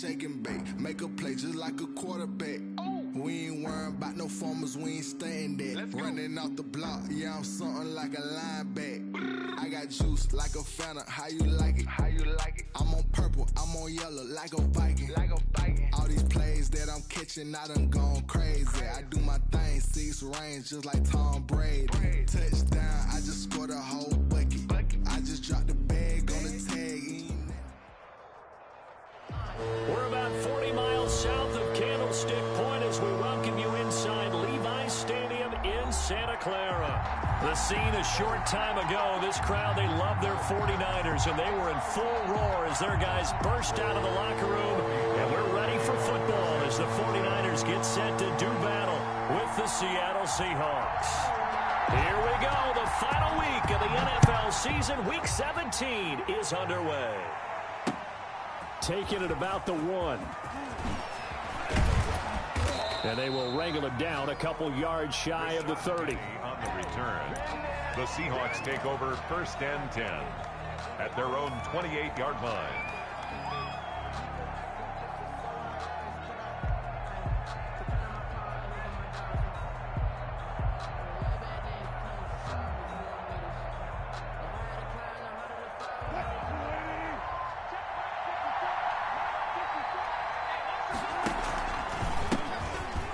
shake and bake. Make a play just like a quarterback. We ain't worrying about no formers, we ain't staying there. Running off the block, yeah, I'm something like a linebacker. I got juice like a Fanta, how you like it? How you like it? I'm on purple, I'm on yellow, like a Viking. Like a Viking. All these plays that I'm catching, I done gone crazy. I do my thing, 6 range, just like Tom Brady. Touchdown, I just scored a whole bucket. I just dropped the bag on the tag. We're about 40 miles south of Candlestick Point as we welcome you inside Levi's Stadium in Santa Clara. The scene a short time ago, this crowd, they love their 49ers, and they were in full roar as their guys burst out of the locker room. And we're ready for football as the 49ers get set to do battle with the Seattle Seahawks. Here we go, the final week of the NFL season. Week 17 is underway. Taking it about the 1. And they will wrangle it down a couple yards shy of the 30. On the return, the Seahawks take over 1st and 10 at their own 28-yard line.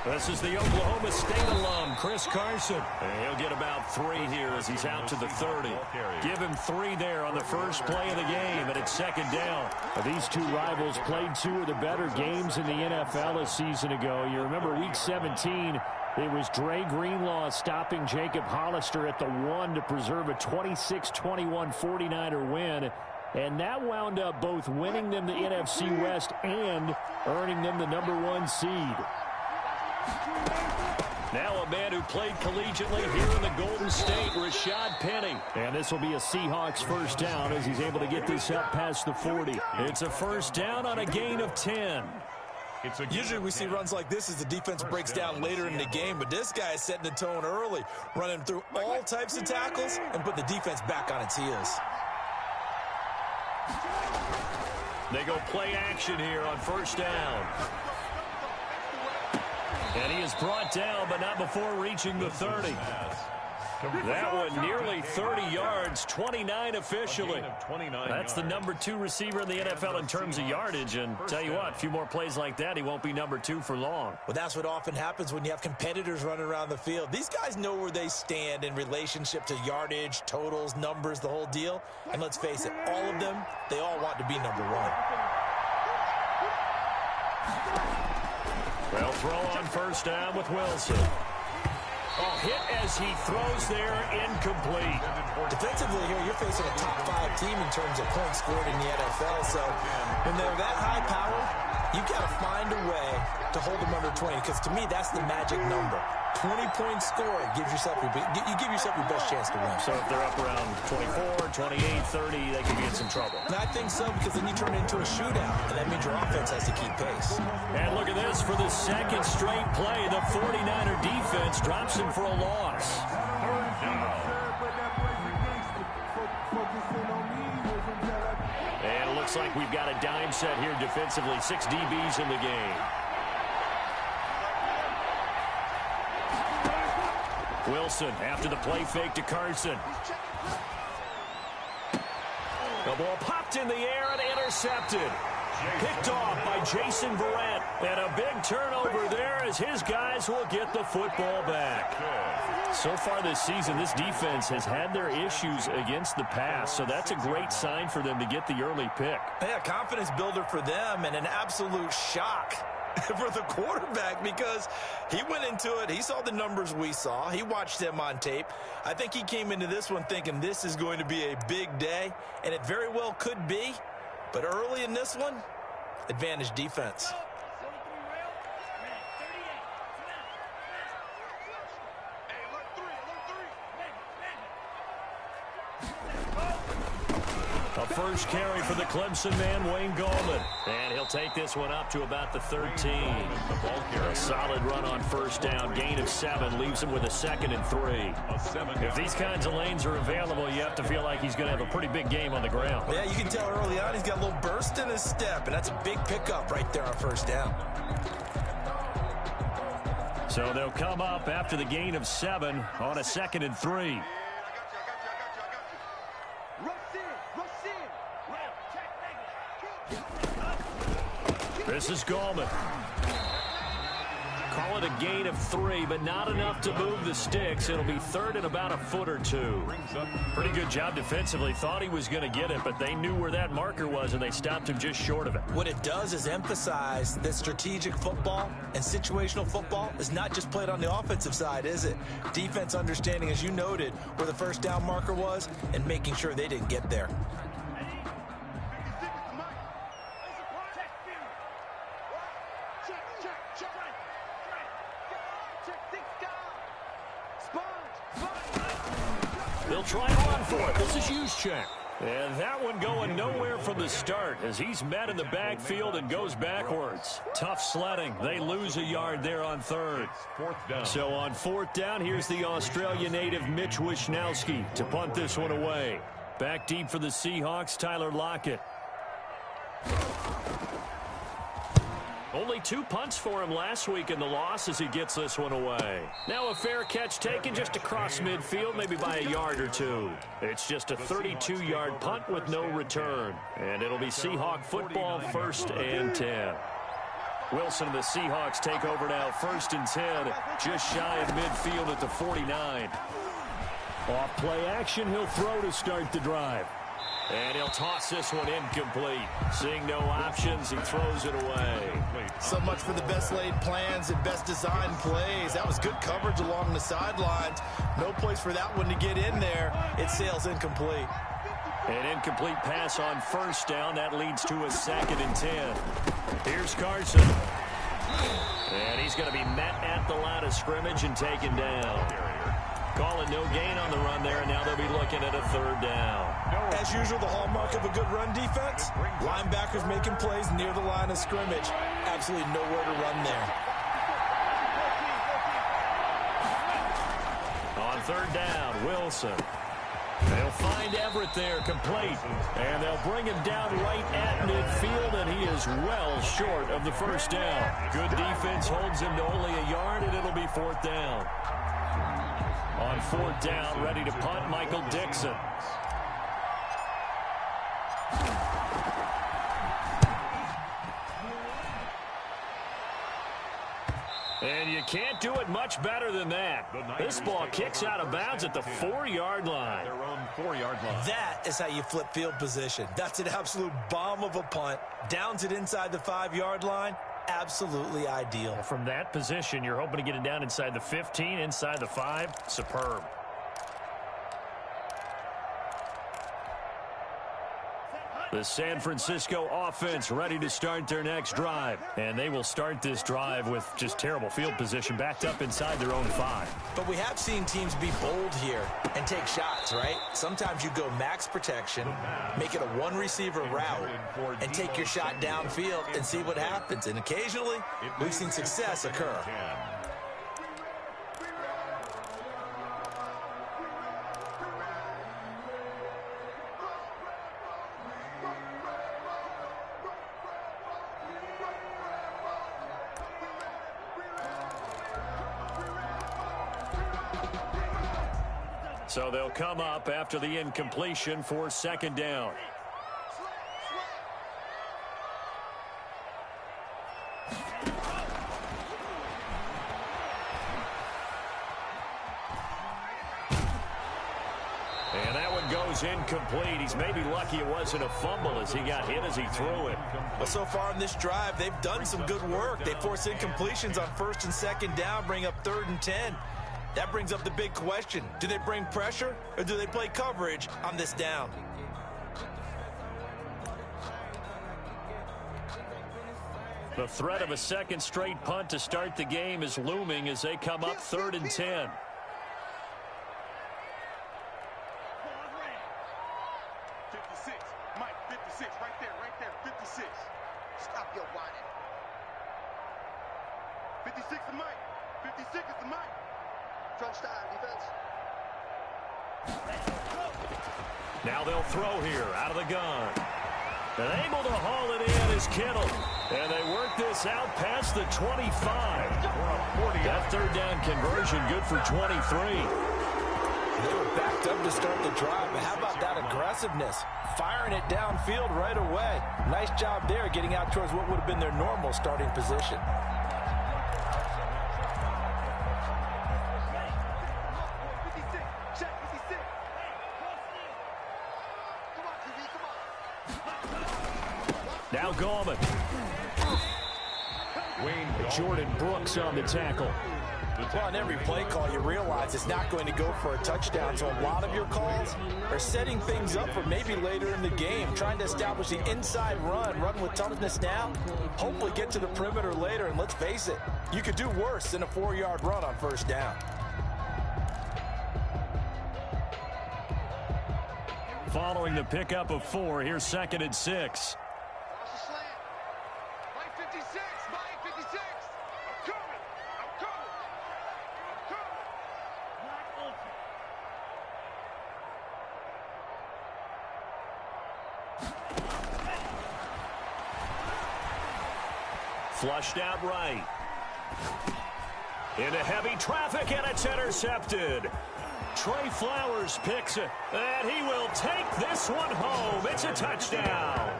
This is the Oklahoma State alum, Chris Carson. And he'll get about 3 here as he's out to the 30. Give him 3 there on the first play of the game, and it's 2nd down. These two rivals played 2 of the better games in the NFL a season ago. You remember Week 17, it was Dre Greenlaw stopping Jacob Hollister at the 1 to preserve a 26-21 49er win. And that wound up both winning them the NFC West and earning them the #1 seed. Now a man who played collegiately here in the Golden State, Rashad Penny. And this will be a Seahawks first down as he's able to get this up past the 40. It's a first down on a gain of 10. Usually we see runs like this as the defense breaks down later in the game, but this guy is setting the tone early, running through all types of tackles and put the defense back on its heels. They go play action here on first down. And he is brought down, but not before reaching the 30. That one nearly 30 yards, 29 officially. That's the #2 receiver in the NFL in terms of yardage. And tell you what, a few more plays like that, he won't be #2 for long. Well, that's what often happens when you have competitors running around the field. These guys know where they stand in relationship to yardage, totals, numbers, the whole deal. And let's face it, all of them, they all want to be #1. They'll throw on first down with Wilson. Oh, hit as he throws there, incomplete. Defensively here, you're facing a top 5 team in terms of points scored in the NFL. So when they're that high power, you've got to find a way to hold them under 20. Because to me, that's the magic number. 20 points scored gives yourself you give yourself your best chance to win. So if they're up around 24, 28, 30, they could be in some trouble. And I think so, because then you turn it into a shootout, and that means your offense has to keep pace. And look at this. For the 2nd straight play, the 49er defense drops him for a loss. And it looks like we've got a dime set here defensively. 6 DBs in the game. Wilson after the play fake to Carson. The ball popped in the air and intercepted. Picked off by Jason Verrett. And a big turnover there as his guys will get the football back. So far this season, this defense has had their issues against the pass. So that's a great sign for them to get the early pick. Yeah, confidence builder for them and an absolute shock for the quarterback, because he went into it, he saw the numbers we saw, he watched them on tape. I think he came into this one thinking this is going to be a big day, and it very well could be, but early in this one, advantage defense. A first carry for the Clemson man, Wayne Gallman. And he'll take this one up to about the 13. A solid run on first down. Gain of 7 leaves him with a 2nd and 3. If these kinds of lanes are available, you have to feel like he's going to have a pretty big game on the ground. Yeah, you can tell early on he's got a little burst in his step, and that's a big pickup right there on first down. So they'll come up after the gain of 7 on a 2nd and 3. This is Gallman. Call it a gain of 3, but not enough to move the sticks. It'll be 3rd and about a foot or 2. Pretty good job defensively. Thought he was going to get it, but they knew where that marker was, and they stopped him just short of it. What it does is emphasize that strategic football and situational football is not just played on the offensive side, is it? Defense understanding, as you noted, where the first down marker was and making sure they didn't get there. They'll try to run for it. This is Juszczyk. And that one going nowhere from the start as he's met in the backfield and goes backwards. Tough sledding. They lose a yard there on 3rd. So on 4th down, here's the Australia native Mitch Wishnowsky to punt this one away. Back deep for the Seahawks, Tyler Lockett. Only 2 punts for him last week in the loss as he gets this one away. Now a fair catch taken just across midfield, maybe by a yard or 2. It's just a 32-yard punt with no return. And it'll be Seahawk football, 1st and 10. Wilson and the Seahawks take over now, 1st and 10, just shy of midfield at the 49. Off play action, he'll throw to start the drive. And he'll toss this one incomplete. Seeing no options, he throws it away. So much for the best laid plans and best designed plays. That was good coverage along the sidelines. No place for that one to get in there. It sails incomplete. An incomplete pass on 1st down. That leads to a 2nd and 10. Here's Carson. And he's going to be met at the line of scrimmage and taken down. Calling no gain on the run there, and now they'll be looking at a 3rd down. As usual, the hallmark of a good run defense, linebackers making plays near the line of scrimmage. Absolutely nowhere to run there. On 3rd down, Wilson. They'll find Everett there, complete. And they'll bring him down right at midfield, and he is well short of the 1st down. Good defense holds him to only a yard, and it'll be 4th down. On 4th down, ready to punt, Michael Dixon. And you can't do it much better than that. This ball kicks out of bounds at the 4-yard line. Their own 4-yard line. That is how you flip field position. That's an absolute bomb of a punt. Downs it inside the 5-yard line. Absolutely ideal. From that position, you're hoping to get it down inside the 15, inside the 5. Superb. The San Francisco offense ready to start their next drive. And they will start this drive with just terrible field position, backed up inside their own 5. But we have seen teams be bold here and take shots, right? Sometimes you go max protection, make it a one-receiver route, and take your shot downfield and see what happens. And occasionally, we've seen success occur. So they'll come up after the incompletion for 2nd down. And that one goes incomplete. He's maybe lucky it wasn't a fumble as he got hit as he threw it. Well, so far in this drive, they've done some good work. They force incompletions on 1st and 2nd down, bring up 3rd and 10. That brings up the big question. Do they bring pressure or do they play coverage on this down? The threat of a 2nd straight punt to start the game is looming as they come up 3rd and 10. You're whining. 56 is Mike. 56 is the Mike. Crunch time, defense. Now they'll throw here out of the gun. And able to haul it in is Kittle. And they work this out past the 25. That third down conversion good for 23. They were backed up to start the drive, but how about that aggressiveness? Firing it downfield right away. Nice job there getting out towards what would have been their normal starting position. Now Gallman. Jordan Brooks on the tackle. Well, on every play call, you realize it's not going to go for a touchdown. So a lot of your calls are setting things up for maybe later in the game, trying to establish the inside run with toughness now, hopefully get to the perimeter later. And let's face it, you could do worse than a 4-yard run on first down. Following the pickup of 4, here's 2nd and 6. Flushed out right. Into heavy traffic, and it's intercepted. Trey Flowers picks it, and he will take this one home. It's a touchdown.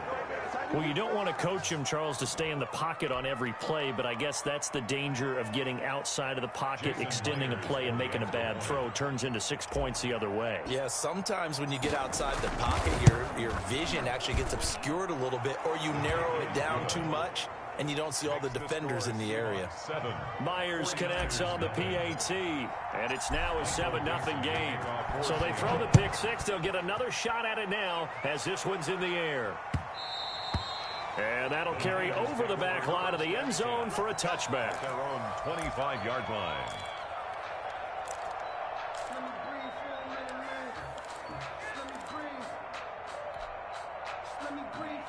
Well, you don't want to coach him, Charles, to stay in the pocket on every play, but I guess that's the danger of getting outside of the pocket, extending a play, and making a bad throw. Turns into 6 points the other way. Yeah, sometimes when you get outside the pocket, your vision actually gets obscured a little bit, or you narrow it down too much, and you don't see all the defenders in the area. Myers connects on the PAT, and it's now a 7-0 game. So they throw the pick six. They'll get another shot at it now as this one's in the air. And that'll carry over the back line of the end zone for a touchback. Their own 25-yard line.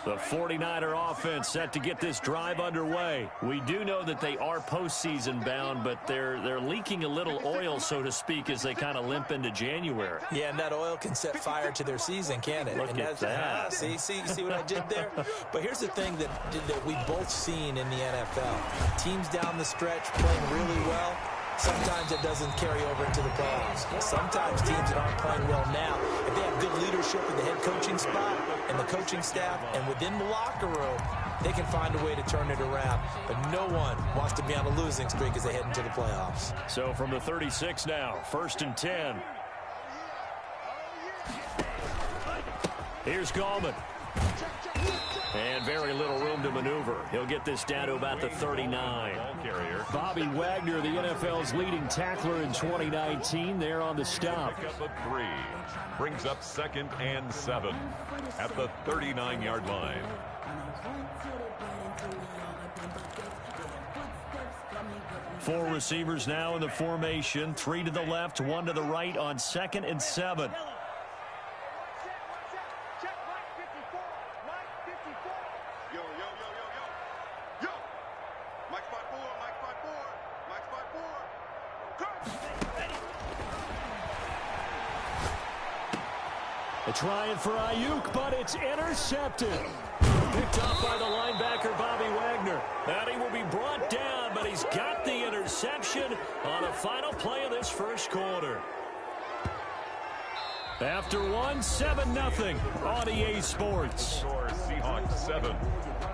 The 49er offense set to get this drive underway. We do know that they are postseason bound, but they're leaking a little oil, so to speak, as they kind of limp into January. Yeah, and that oil can set fire to their season, can't it? Look and at that. See what I did there? But here's the thing that we've both seen in the NFL. Teams down the stretch playing really well. Sometimes it doesn't carry over into the playoffs. Sometimes teams that aren't playing well now, if they have good leadership in the head coaching spot and the coaching staff and within the locker room, they can find a way to turn it around. But no one wants to be on a losing streak as they head into the playoffs. So from the 36 now, 1st and 10. Here's Gallman. And very little room to maneuver. He'll get this down to about the 39. Bobby Wagner, the NFL's leading tackler in 2019, there on the stop. Pickup of 3. Brings up 2nd and 7 at the 39-yard line. Four receivers now in the formation. 3 to the left, 1 to the right on 2nd and 7. Trying for Ayuk, but it's intercepted. Picked off by the linebacker, Bobby Wagner. And he will be brought down, but he's got the interception on the final play of this first quarter. After 7-0 on EA Sports. Score Seahawks 7,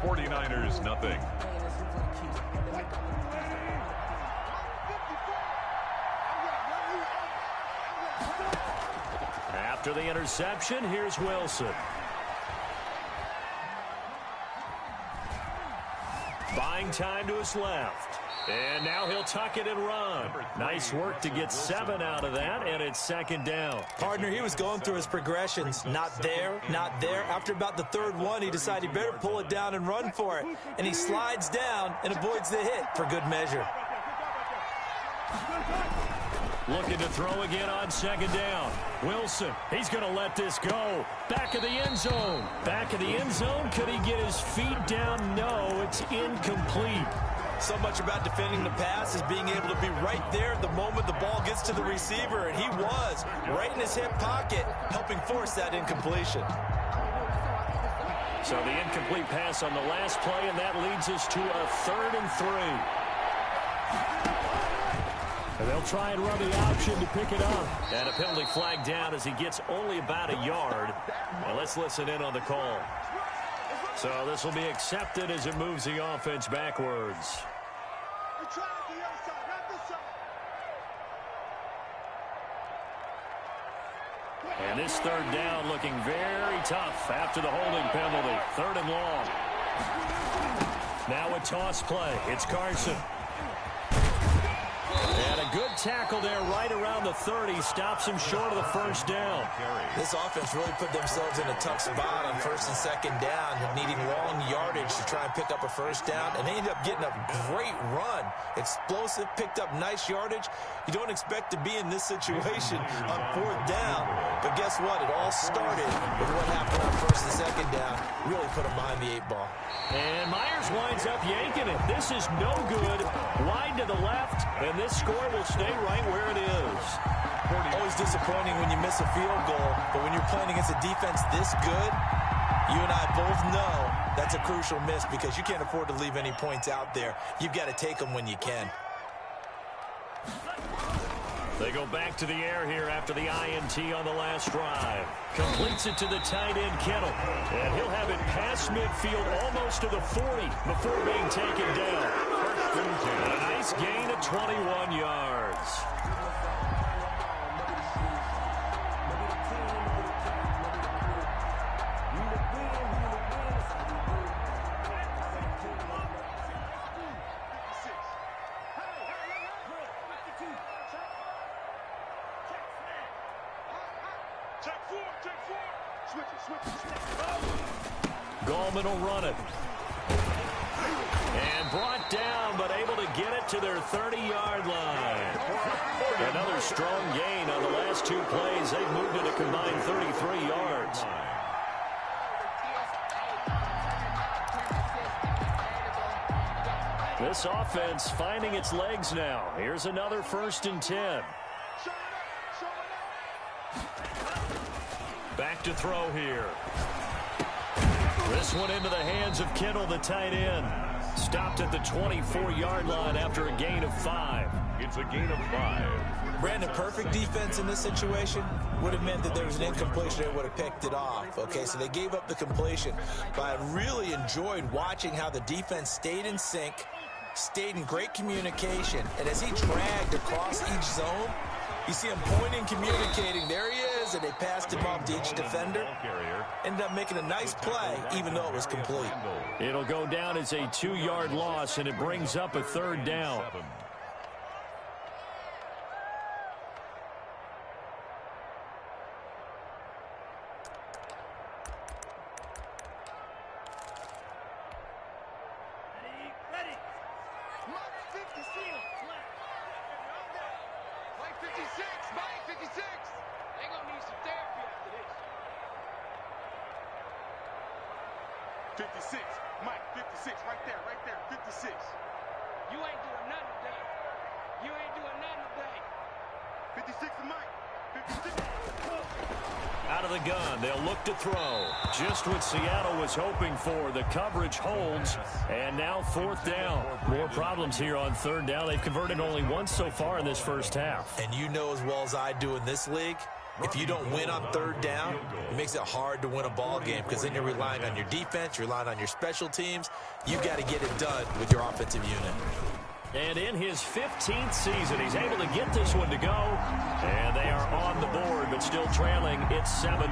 49ers nothing. After the interception, here's Wilson. Buying time to his left. And now he'll tuck it and run. Nice work to get 7 out of that, and it's 2nd down. Partner, he was going through his progressions. Not there, not there. After about the 3rd one, he decided he better pull it down and run for it. And he slides down and avoids the hit for good measure. Looking to throw again on second down. Wilson, he's going to let this go. Back of the end zone. Back of the end zone. Could he get his feet down? No, it's incomplete. So much about defending the pass is being able to be right there at the moment the ball gets to the receiver, and he was right in his hip pocket, helping force that incompletion. So the incomplete pass on the last play, and that leads us to a 3rd and 3. And they'll try and run the option to pick it up. And a penalty flag down as he gets only about a yard. And let's listen in on the call. So this will be accepted as it moves the offense backwards. And this 3rd down looking very tough after the holding penalty. 3rd and long. Now a toss play. It's Carson. And a good tackle there right around the 30. Stops him short of the first down. This offense really put themselves in a tough spot on 1st and 2nd down, needing long yardage to try and pick up a first down. And they ended up getting a great run. Explosive, picked up nice yardage. You don't expect to be in this situation on 4th down. But guess what? It all started with what happened on 1st and 2nd down. Really put them behind the 8 ball. And Myers winds up yanking it. This is no good. Wide to the left. And this score will stay right where it is. Always disappointing when you miss a field goal, but when you're playing against a defense this good, you and I both know that's a crucial miss because you can't afford to leave any points out there. You've got to take them when you can. They go back to the air here after the INT on the last drive. Completes it to the tight end, Kittle. And he'll have it past midfield almost to the 40 before being taken down. A nice gain of 21 yards. Gallman will run it. And brought down, but able to get it to their 30-yard line. Another strong gain on the last 2 plays. They've moved it a combined 33 yards. This offense finding its legs now. Here's another 1st and 10. Back to throw here. This one into the hands of Kittle, the tight end. Stopped at the 24-yard line after a gain of 5. It's a gain of 5. Brandon, perfect defense in this situation would have meant that there was an incompletion. They would have picked it off. Okay, so they gave up the completion. But I really enjoyed watching how the defense stayed in sync, stayed in great communication. And as he dragged across each zone, you see him pointing, communicating. There he is, and they passed him off to each defender. Ended up making a nice play, even though it was complete. It'll go down as a 2-yard loss, and it brings up a 3rd down. Out of the gun, they'll look to throw. Just what Seattle was hoping for. The coverage holds, and now 4th down. More problems here on 3rd down. They've converted only once so far in this first half. And you know as well as I do in this league, if you don't win on 3rd down, it makes it hard to win a ball game because then you're relying on your defense, you're relying on your special teams. You've got to get it done with your offensive unit. And in his 15th season, he's able to get this one to go. And they are on the board, but still trailing. It's 7-3.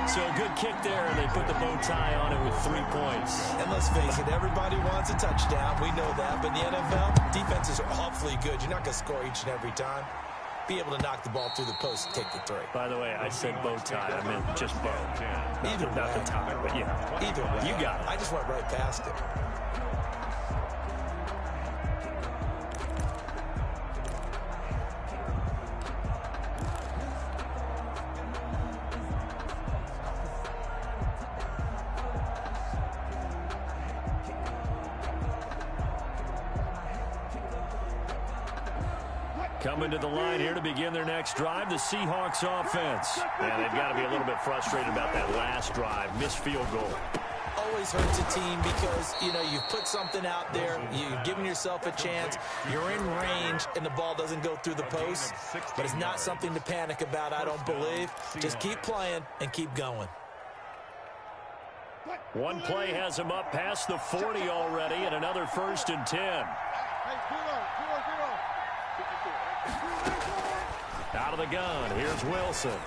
So a good kick there, and they put the bow tie on it with 3 points. And let's face it, everybody wants a touchdown. We know that. But in the NFL, defenses are awfully good. You're not going to score each and every time. Be able to knock the ball through the post and take the 3. By the way, I said bow tie. I meant just bow. Either not way. the tie, but yeah. Either way. You got it. I just went right past it. Coming to the line here to begin their next drive, the Seahawks offense. And they've got to be a little bit frustrated about that last drive, missed field goal. Always hurts a team because, you put something out there, you've given yourself a chance, you're in range, and the ball doesn't go through the post. But it's not something to panic about, I don't believe. Just keep playing and keep going. One play has him up past the 40 already, and another 1st and 10. Out of the gun, here's Wilson.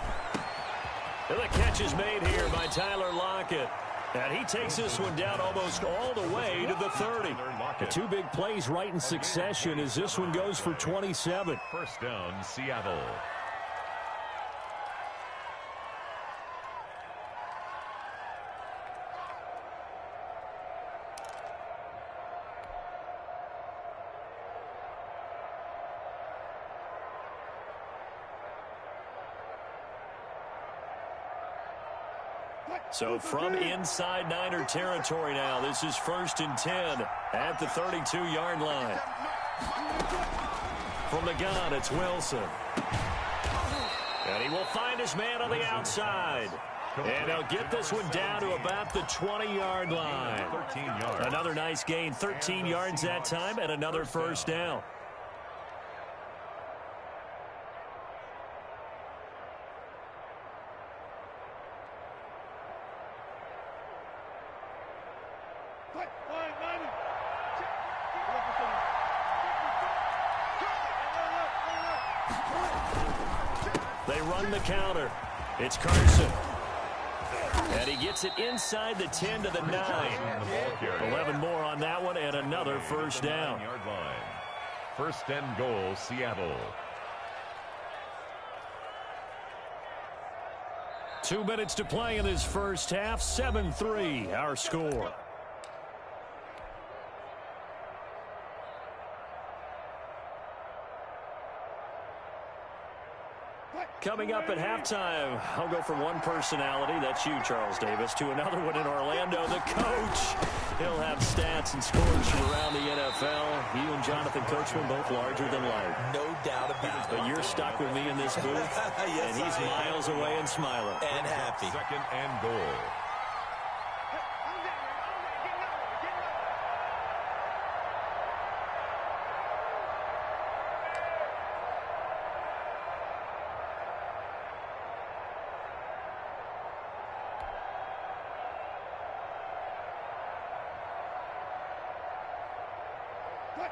And the catch is made here by Tyler Lockett. And he takes this one down almost all the way to the 30. The two big plays right in succession as this one goes for 27. First down, Seattle. So from inside Niner territory now, this is 1st and 10 at the 32-yard line. From the gun, it's Wilson. And he will find his man on the outside. And they'll get this one down to about the 20-yard line. 13 yards. Another nice gain, 13 yards that time, and another first down. They run the counter. It's Carson. And he gets it inside the 10 to the 9. 11 more on that one and another first down. 9-yard line. First and goal, Seattle. 2 minutes to play in this first half. 7-3 our score. Coming up at halftime, I'll go from one personality, that's you, Charles Davis, to another one in Orlando, the coach. He'll have stats and scores from around the NFL. You and Jonathan Coachman both larger than life. No doubt about it. But you're stuck with me in this booth, yes, and he's miles away and smiling. And happy. Second and goal.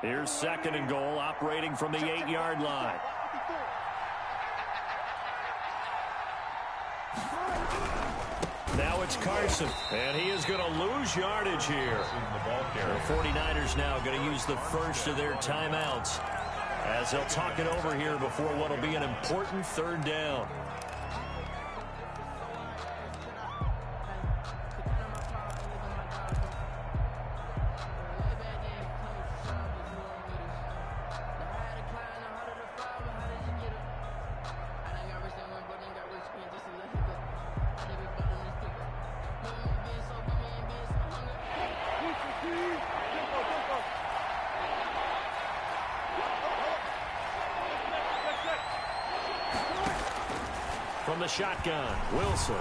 Here's second and goal, operating from the 8-yard line. Now it's Carson, and he is going to lose yardage here. The 49ers now going to use the first of their timeouts as they'll talk it over here before what will be an important third down. From the shotgun, Wilson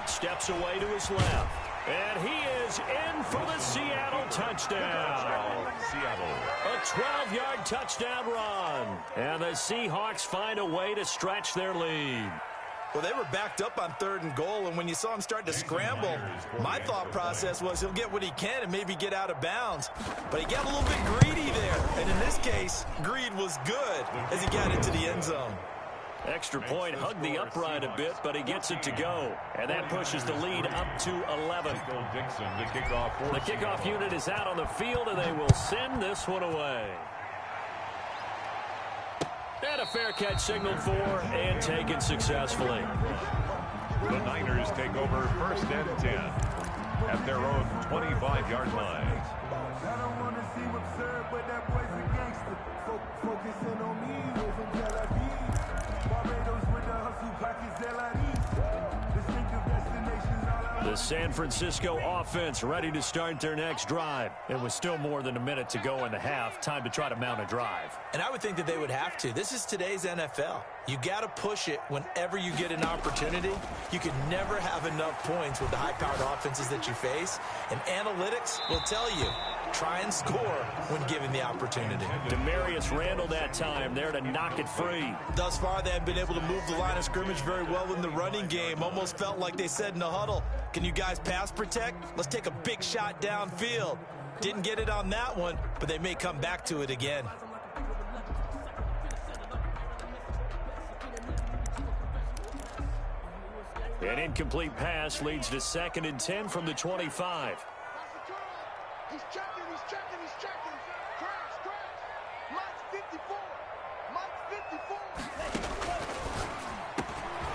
steps away to his left. And he is in for the Seattle touchdown. Seattle. A 12-yard touchdown run. And the Seahawks find a way to stretch their lead. Well, they were backed up on third and goal, and when you saw him start to scramble, my thought process was he'll get what he can and maybe get out of bounds. But he got a little bit greedy there. And in this case, greed was good as he got into the end zone. Extra point, hugged the upright a bit, but he gets it to go. And that pushes the lead up to 11. The kickoff unit is out on the field, and they will send this one away. And a fair catch signaled for and taken successfully. The Niners take over first and 10 at their own 25-yard line. I don't want to seem absurd, but that boy's a gangster. Focusing on me, living Tel Aviv. Barbados with the hustle pockets, Distinctive destinations all I want. The San Francisco offense ready to start their next drive. It was still more than a minute to go in the half. Time to try to mount a drive. And I would think that they would have to. This is today's NFL. You got to push it whenever you get an opportunity. You can never have enough points with the high-powered offenses that you face. And analytics will tell you, try and score when given the opportunity. Demarius Randall that time there to knock it free. Thus far, they have been able to move the line of scrimmage very well in the running game. Almost felt like they said in the huddle, can you guys pass protect? Let's take a big shot downfield. Didn't get it on that one, but they may come back to it again. An incomplete pass leads to 2nd and 10 from the 25. He's checking. Crash. Mike's 54.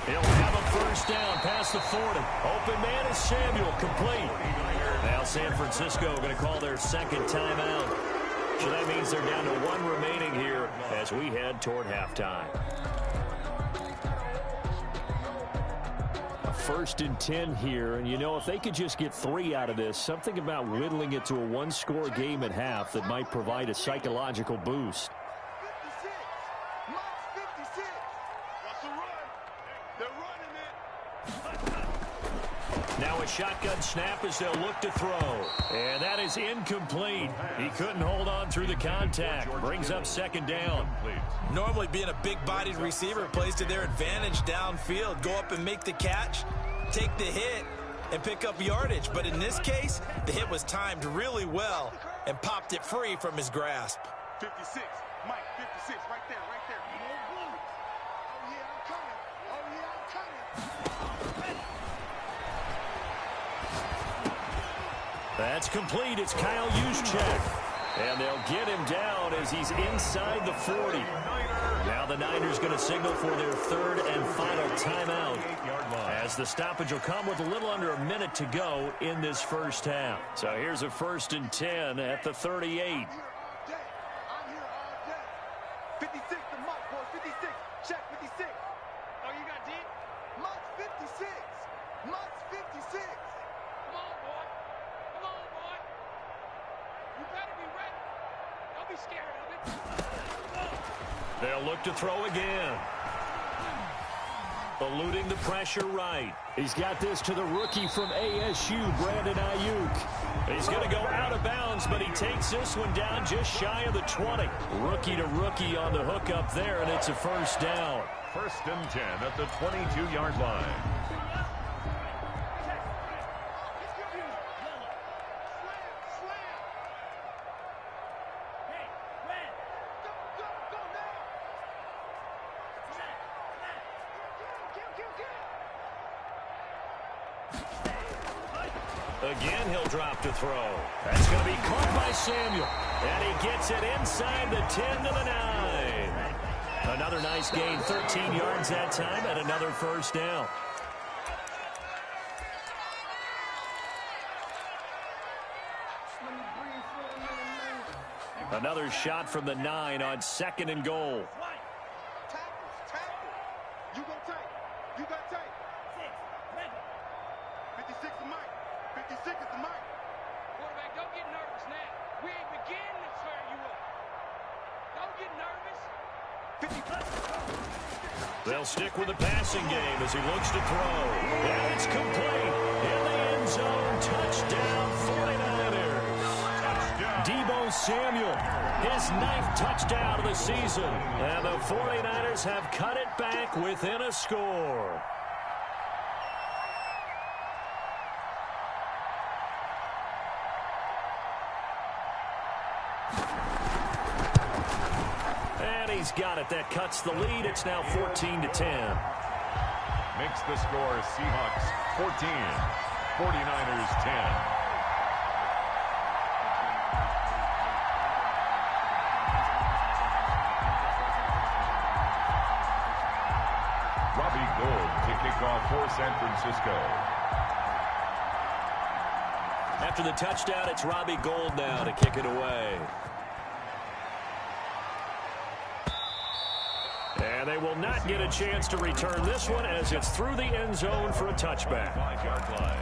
He'll have a first down past the 40. Open man is Samuel, complete. Now San Francisco going to call their 2nd timeout. So that means they're down to 1 remaining here as we head toward halftime. 1st and 10 here, and you know, if they could just get 3 out of this, something about whittling it to a 1-score game at half that might provide a psychological boost. 56. Mike's 56. That's a run. They're running it. Now a shotgun snap as they'll look to throw. And that is incomplete. He couldn't hold on through the contact. Brings up 2nd down. Normally being a big-bodied receiver plays to their advantage downfield. Go up and make the catch, take the hit, and pick up yardage. But in this case, the hit was timed really well and popped it free from his grasp. 56. Mike, 56. Right there. Oh, yeah, I'm coming. That's complete. It's Kyle Juszczyk. And they'll get him down as he's inside the 40. Now the Niners going to signal for their 3rd and final timeout, as the stoppage will come with a little under a minute to go in this first half. So here's a 1st and 10 at the 38. I'm here all day. 56 to Mike, boy. 56. Check 56. Oh, you got D? Mike's 56. Mike's 56. Come on, boy. You better be ready. Don't be scared of it. They'll look to throw again. Eluding the pressure right. He's got this to the rookie from ASU, Brandon Ayuk. He's going to go out of bounds, but he takes this one down just shy of the 20. Rookie to rookie on the hook up there, and it's a first down. 1st and 10 at the 22-yard line. Again, he'll drop to throw. That's going to be caught by Samuel. And he gets it inside the 10 to the 9. Another nice gain, 13 yards that time, and another first down. Another shot from the 9 on 2nd and goal. You go tight. You got tight. 56 is Mike. 56 is the Mike. Quarterback, don't get nervous now. We ain't beginning to tear you up. Don't get nervous. 50. They'll stick with the passing game as he looks to throw. And it's complete. In the end zone. Touchdown 49ers. Deebo Samuel, his 9th touchdown of the season. And the 49ers have cut it back within a score. And he's got it. That cuts the lead. It's now 14 to 10. Makes the score Seahawks 14, 49ers 10. Kickoff for San Francisco. After the touchdown, it's Robbie Gould now to kick it away. And they will not get a chance to return this one as it's through the end zone for a touchback. 5-yard line.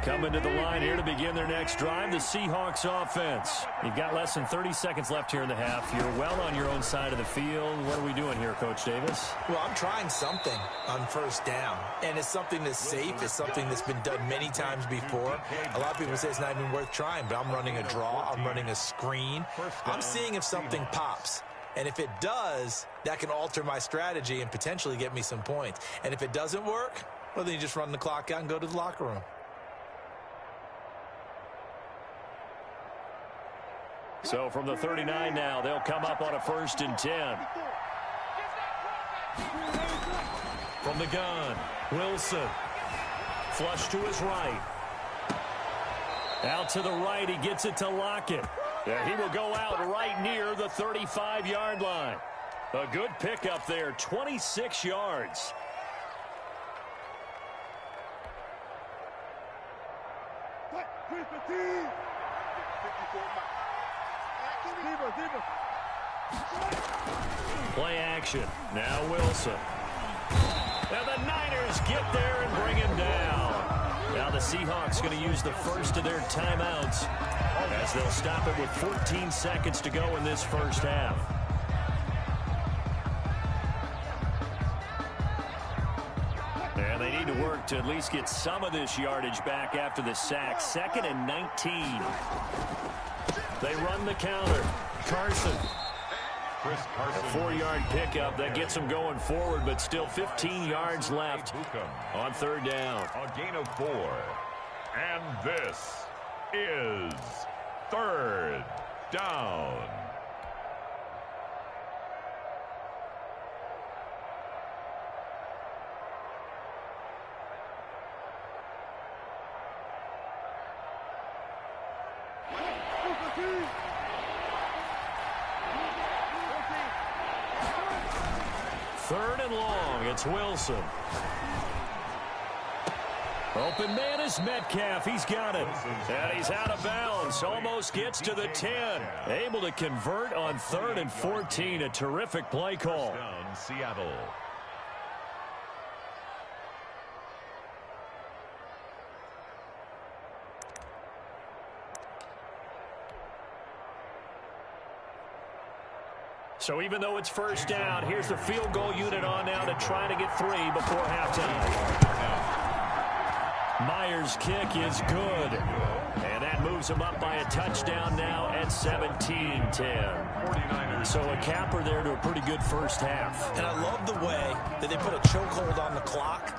Coming to the line here to begin their next drive, the Seahawks offense. You've got less than 30 seconds left here in the half. You're well on your own side of the field. What are we doing here, Coach Davis? Well, I'm trying something on first down, and it's something that's safe. It's something that's been done many times before. A lot of people say it's not even worth trying, but I'm running a draw. I'm running a screen. I'm seeing if something pops. And if it does, that can alter my strategy and potentially get me some points. And if it doesn't work, well, then you just run the clock out and go to the locker room. So from the 39 now, they'll come up on a 1st and 10. From the gun, Wilson. Flush to his right. Out to the right, he gets it to Lockett. Yeah, he will go out right near the 35-yard line. A good pickup there, 26 yards. Play action. Now Wilson. Now the Niners get there and bring him down. Now the Seahawks going to use the first of their timeouts as they'll stop it with 14 seconds to go in this first half. And they need to work to at least get some of this yardage back after the sack. 2nd and 19. They run the counter. Carson. A 4-yard pickup that gets them going forward, but still 15 yards left on 3rd down. A gain of 4. And this is 3rd down. Third and long, it's Wilson. Open man is Metcalf. He's got it. And he's out of bounds. Almost gets to the 10. Able to convert on 3rd and 14. A terrific play call. Down, Seattle. So even though it's first down, here's the field goal unit on now to try to get 3 before halftime. Myers' kick is good. And that moves him up by a touchdown now at 17-10. So a capper there to a pretty good first half. And I love the way that they put a chokehold on the clock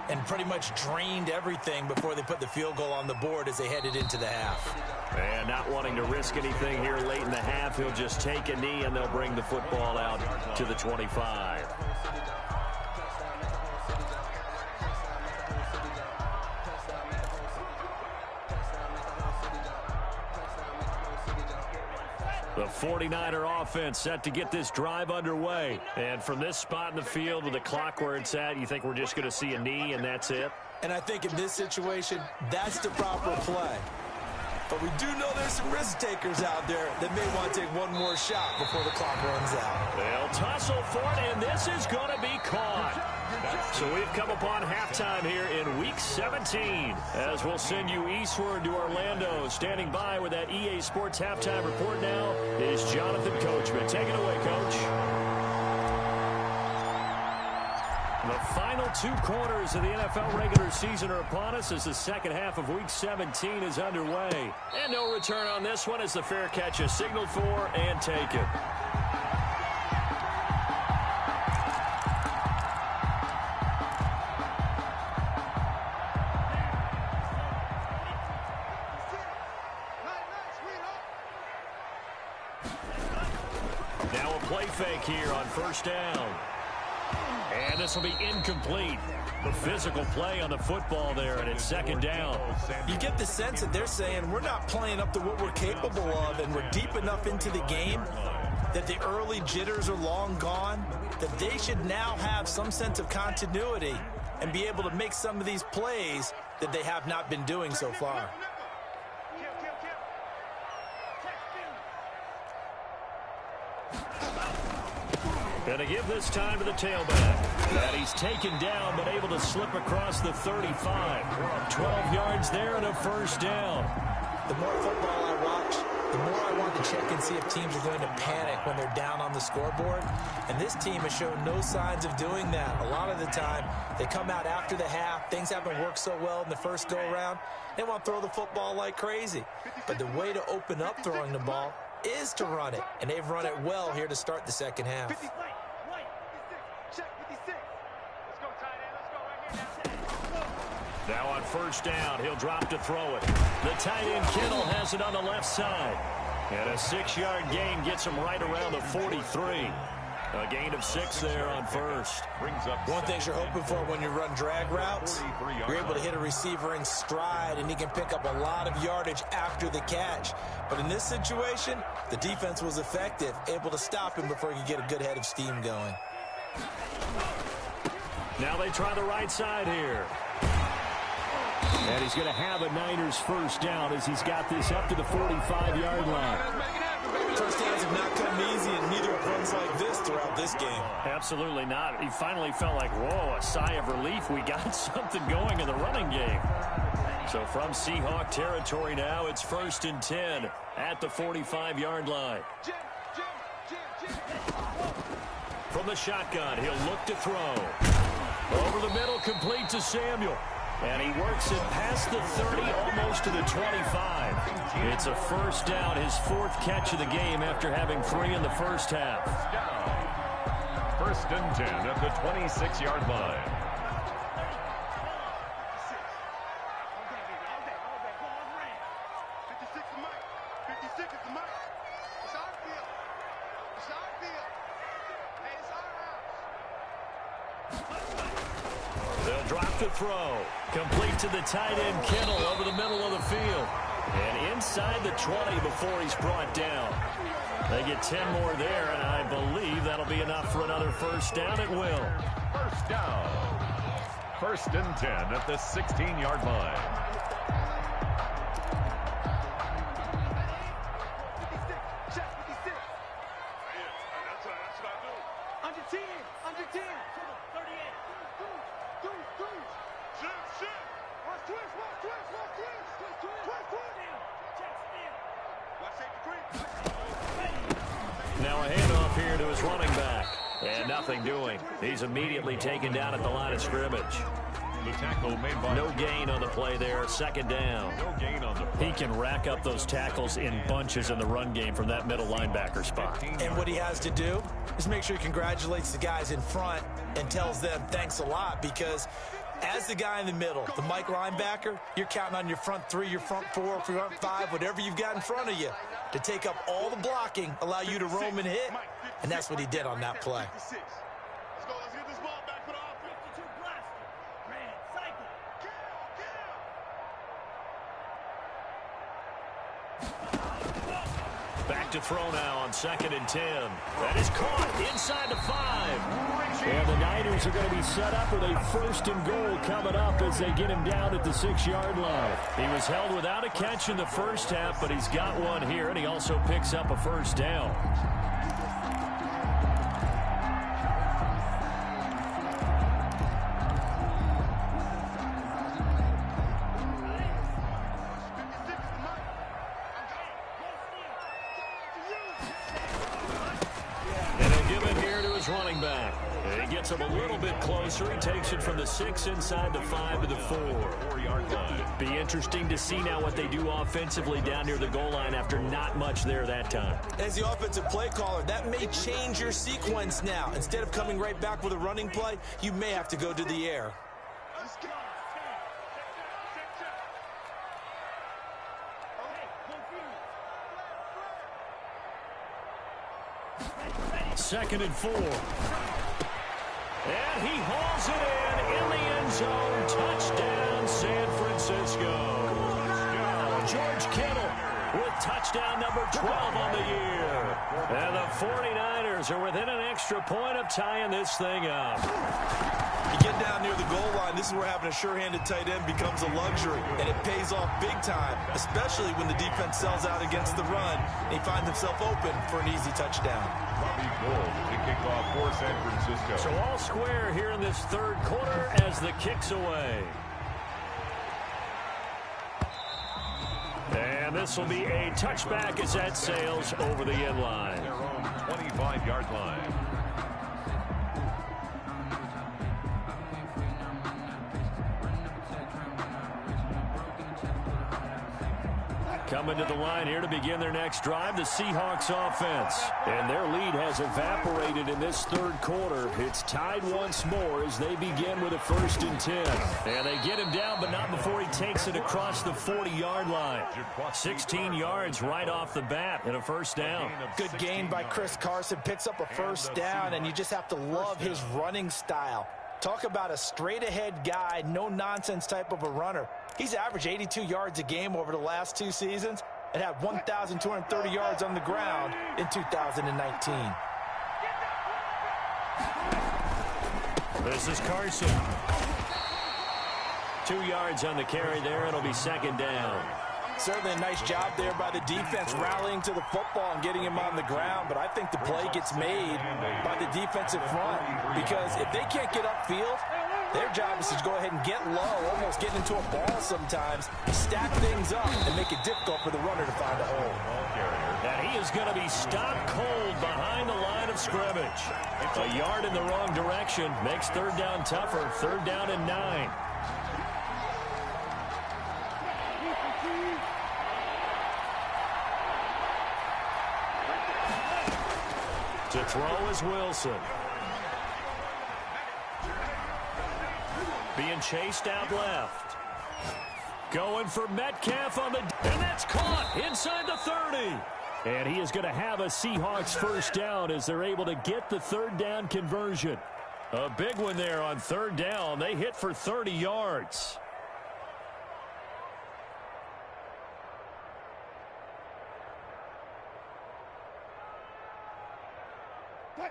and pretty much drained everything before they put the field goal on the board as they headed into the half. And not wanting to risk anything here late in the half, he'll just take a knee and they'll bring the football out to the 25. The 49er offense set to get this drive underway. And from this spot in the field with the clock where it's at, you think we're just going to see a knee and that's it? And I think in this situation, that's the proper play. But we do know there's some risk takers out there that may want to take one more shot before the clock runs out. They'll tussle for it, and this is going to be caught. So we've come upon halftime here in Week 17 as we'll send you eastward to Orlando. Standing by with that EA Sports halftime report now is Jonathan Coachman. Take it away, Coach. The final 2 quarters of the NFL regular season are upon us as the second half of Week 17 is underway. And no return on this one as the fair catch is signaled for and taken. Now a play fake here on first down. And this will be incomplete. The physical play on the football there, and it's second down. You get the sense that they're saying we're not playing up to what we're capable of, and we're deep enough into the game that the early jitters are long gone, that they should now have some sense of continuity and be able to make some of these plays that they have not been doing so far. Going to give this time to the tailback. And he's taken down, but able to slip across the 35. 12 yards there and a first down. The more football I watch, the more I want to check and see if teams are going to panic when they're down on the scoreboard. And this team has shown no signs of doing that. A lot of the time, they come out after the half. Things haven't worked so well in the first go-around. They want to throw the football like crazy. But the way to open up throwing the ball is to run it. And they've run it well here to start the second half. Now on first down, he'll drop to throw it. The tight end Kittle has it on the left side. And a 6-yard gain gets him right around the 43. A gain of 6 there on first. One thing you're hoping for when you run drag routes, you're able to hit a receiver in stride, and he can pick up a lot of yardage after the catch. But in this situation, the defense was effective, able to stop him before he could get a good head of steam going. Now they try the right side here. And he's going to have a Niners first down as he's got this up to the 45-yard line. First downs have not come easy, and neither runs like this throughout this game. Absolutely not. He finally felt like, whoa, a sigh of relief. We got something going in the running game. So from Seahawk territory now, it's 1st and 10 at the 45-yard line. From the shotgun, he'll look to throw. Over the middle, complete to Samuel. And he works it past the 30, almost to the 25. It's a first down, his 4th catch of the game after having 3 in the first half. 1st and 10 at the 26-yard line. They'll drop to throw. Complete to the tight end Kittle over the middle of the field. And inside the 20 before he's brought down. They get 10 more there, and I believe that'll be enough for another first down. It will. First down. 1st and 10 at the 16-yard line. Now a handoff here to his running back. And nothing doing. He's immediately taken down at the line of scrimmage. The tackle made by no gain on the play there. 2nd down. No gain on the play. He can rack up those tackles in bunches in the run game from that middle linebacker spot. And what he has to do is make sure he congratulates the guys in front and tells them thanks a lot, because as the guy in the middle, the Mike linebacker, you're counting on your front 3, your front 4, front 5, whatever you've got in front of you to take up all the blocking, allow you to roam and hit. And that's what he did on that play. Let's go. Let's get this ball back for the offense. Back to throw now on 2nd and 10. That is caught inside the 5. And the Niners are going to be set up with a 1st and goal coming up as they get him down at the 6-yard line. He was held without a catch in the first half, but he's got one here, and he also picks up a first down. Running back. And he gets him a little bit closer. He takes it from the 6 inside the 5 to the 4-yard line. Be interesting to see now what they do offensively down near the goal line after not much there that time. As the offensive play caller, that may change your sequence now. Instead of coming right back with a running play, you may have to go to the air. 2nd and 4. And he hauls it in the end zone. Touchdown, San Francisco. George Kittle with touchdown number 12 on the year. And the 49ers are within an extra point of tying this thing up. You get down near the goal line, this is where having a sure-handed tight end becomes a luxury, and it pays off big time, especially when the defense sells out against the run, and he finds himself open for an easy touchdown. Bobby Gould to kick off for San Francisco. So all square here in this third quarter as the kick's away. And this will be a touchback as that sails over the end line. Their own 25-yard line. Coming to the line here to begin their next drive, the Seahawks offense. And their lead has evaporated in this third quarter. It's tied once more as they begin with a 1st and 10. And they get him down, but not before he takes it across the 40-yard line. 16 yards right off the bat and a 1st down. Good gain by Chris Carson. Picks up a 1st down, and you just have to love his running style. Talk about a straight-ahead guy, no-nonsense type of a runner. He's averaged 82 yards a game over the last 2 seasons and had 1,230 yards on the ground in 2019. This is Carson. 2 yards on the carry there. It'll be 2nd down. Certainly a nice job there by the defense rallying to the football and getting him on the ground, but I think the play gets made by the defensive front because if they can't get upfield, their job is to go ahead and get low, almost get into a ball sometimes, stack things up, and make it difficult for the runner to find a hole. And he is going to be stopped cold behind the line of scrimmage. A yard in the wrong direction makes 3rd down tougher. 3rd down and 9. To throw is Wilson. Being chased out left. Going for Metcalf on the... And that's caught inside the 30. And he is going to have a Seahawks 1st down as they're able to get the 3rd down conversion. A big one there on 3rd down. They hit for 30 yards.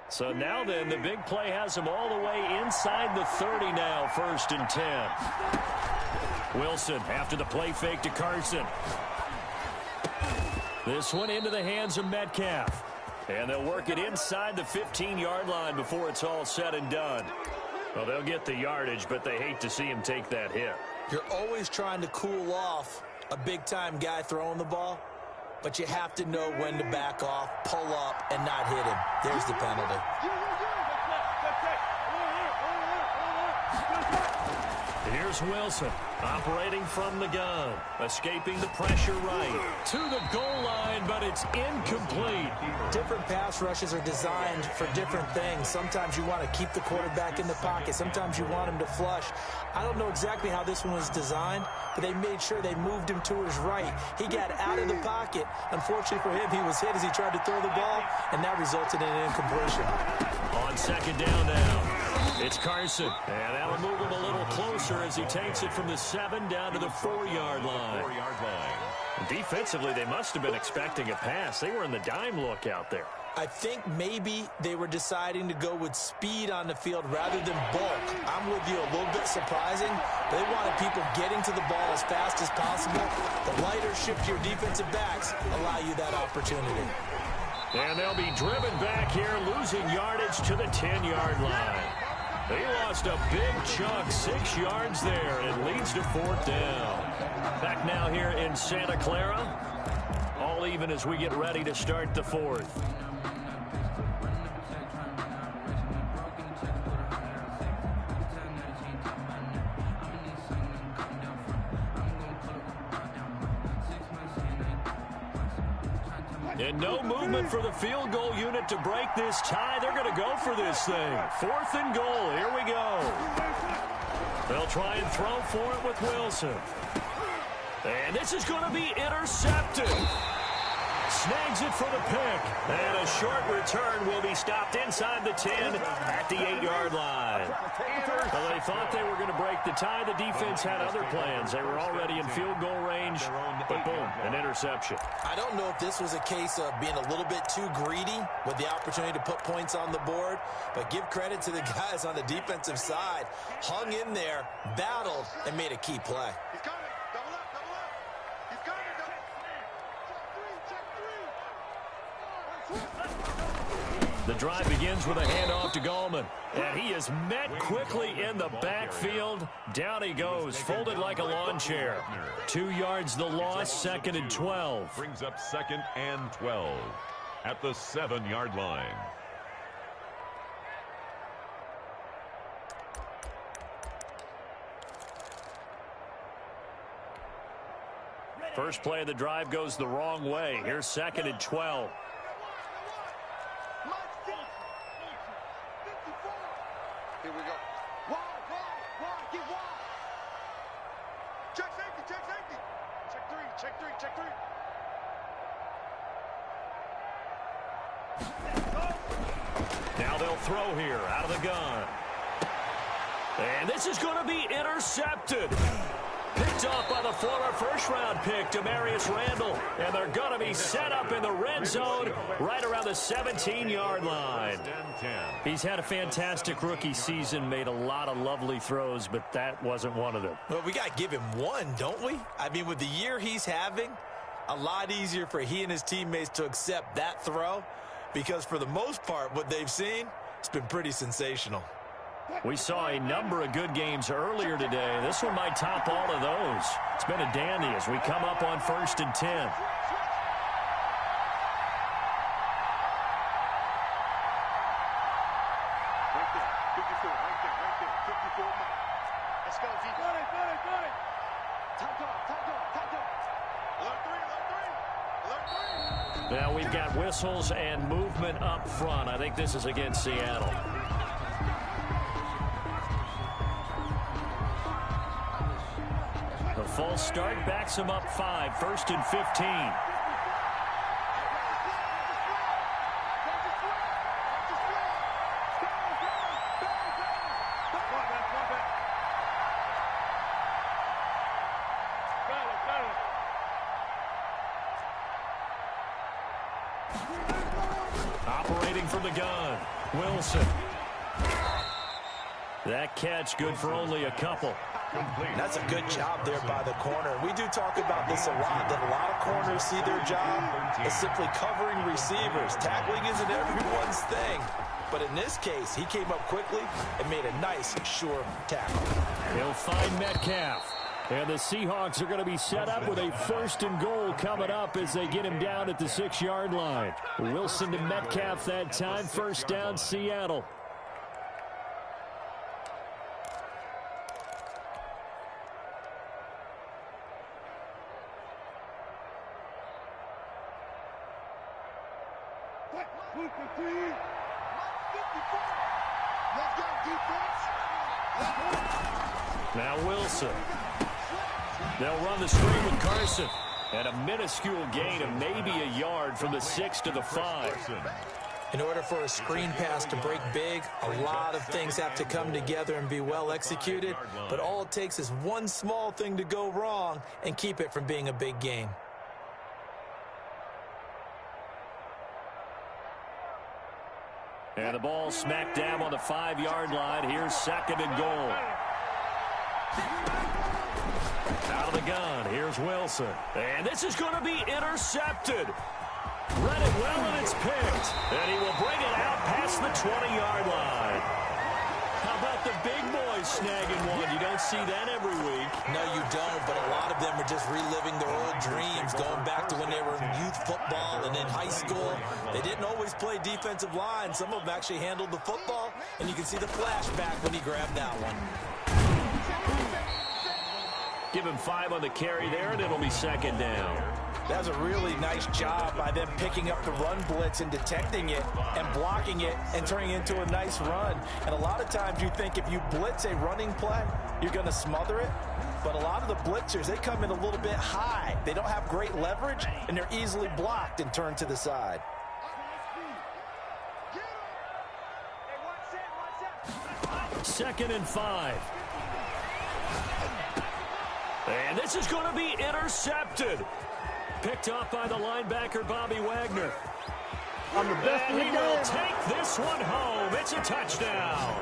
So now then, the big play has them all the way inside the 30 now, 1st and 10. Wilson after the play fake to Carson. This one into the hands of Metcalf. And they'll work it inside the 15-yard line before it's all said and done. Well, they'll get the yardage, but they hate to see him take that hit. You're always trying to cool off a big-time guy throwing the ball, but you have to know when to back off, pull up, and not hit him. There's the penalty. Here's Wilson operating from the gun, escaping the pressure right to the goal line, but it's incomplete. Different pass rushes are designed for different things. Sometimes you want to keep the quarterback in the pocket. Sometimes you want him to flush. I don't know exactly how this one was designed, but they made sure they moved him to his right. He got out of the pocket. Unfortunately for him, he was hit as he tried to throw the ball, and that resulted in an incompletion. On 2nd down now. It's Carson, and that'll move him a little closer as he takes it from the 7 down to the 4-yard line. Defensively, they must have been expecting a pass. They were in the dime look out there. I think maybe they were deciding to go with speed on the field rather than bulk. I'm with you, a little bit surprising. They wanted people getting to the ball as fast as possible. The lighter, shiftier defensive backs allow you that opportunity. And they'll be driven back here, losing yardage to the 10-yard line. They lost a big chunk, 6 yards there, and it leads to 4th down. Back now here in Santa Clara. All even as we get ready to start the 4th. And no movement for the field goal unit to break this tie. They're going to go for this thing. 4th and goal. Here we go. They'll try and throw for it with Wilson. And this is going to be intercepted. snags it for the pick. And a short return will be stopped inside the 10 at the 8-yard line. Well, they thought they were going to break the tie. The defense had other plans. They were already in field goal range, but boom, an interception. I don't know if this was a case of being a little bit too greedy with the opportunity to put points on the board, but give credit to the guys on the defensive side. Hung in there, battled, and made a key play. He's coming. Double up, double up. He's coming. The drive begins with a handoff to Gallman. And he is met quickly in the backfield. Down he goes, folded like a lawn chair. 2 yards the loss, 2nd and 12. Brings up 2nd and 12 at the 7-yard line. First play of the drive goes the wrong way. Here's 2nd and 12. Here we go. Wide, get wide. Check safety. Check three. Now they'll throw here out of the gun. And this is going to be intercepted. Picked off by the former first-round pick, Demarius Randall. And they're going to be set up in the red zone right around the 17-yard line. He's had a fantastic rookie season, made a lot of lovely throws, but that wasn't one of them. Well, we got to give him one, don't we? I mean, with the year he's having, a lot easier for he and his teammates to accept that throw, because for the most part, what they've seen, it's been pretty sensational. We saw a number of good games earlier today. This one might top all of those. It's been a dandy as we come up on 1st and 10. Right there. 54, right there. 54 mark. Let's go, G. Got it. Top dog. Alert three. Now we've got whistles and movement up front. I think this is against Seattle. The false start backs him up 5, 1st and 15. Operating from the gun, Wilson. That catch good for only a couple. That's a good job there by the corner. We do talk about this a lot, that a lot of corners see their job as simply covering receivers. Tackling isn't everyone's thing. But in this case, he came up quickly and made a nice, sure tackle. He'll find Metcalf. And the Seahawks are going to be set up with a 1st and goal coming up as they get him down at the 6-yard line. Wilson to Metcalf that time. 1st down, Seattle. Now Wilson. They'll run the screen with Carson. And a minuscule gain of maybe a yard from the 6 to the 5. In order for a screen pass to break big, a lot of things have to come together and be well executed. But all it takes is one small thing to go wrong and keep it from being a big gain. And the ball smack dab on the 5-yard line. Here's 2nd and goal. Out of the gun, here's Wilson. And this is going to be intercepted. Read it well, and it's picked. And he will bring it out past the 20-yard line. How about the big boys snagging one? You don't see that every week. No, you don't, but a lot of them are just reliving their old dreams, going back to when they were in youth football and in high school. They didn't always play defensive line. Some of them actually handled the football, and you can see the flashback when he grabbed that one. Give him 5 on the carry there, and it'll be 2nd down. That was a really nice job by them picking up the run blitz and detecting it and blocking it and turning it into a nice run. And a lot of times you think if you blitz a running play, you're going to smother it. But a lot of the blitzers, they come in a little bit high. They don't have great leverage, and they're easily blocked and turned to the side. Second and 5. And this is going to be intercepted. Picked off by the linebacker, Bobby Wagner. I'm the best and he will take this one home. It's a touchdown.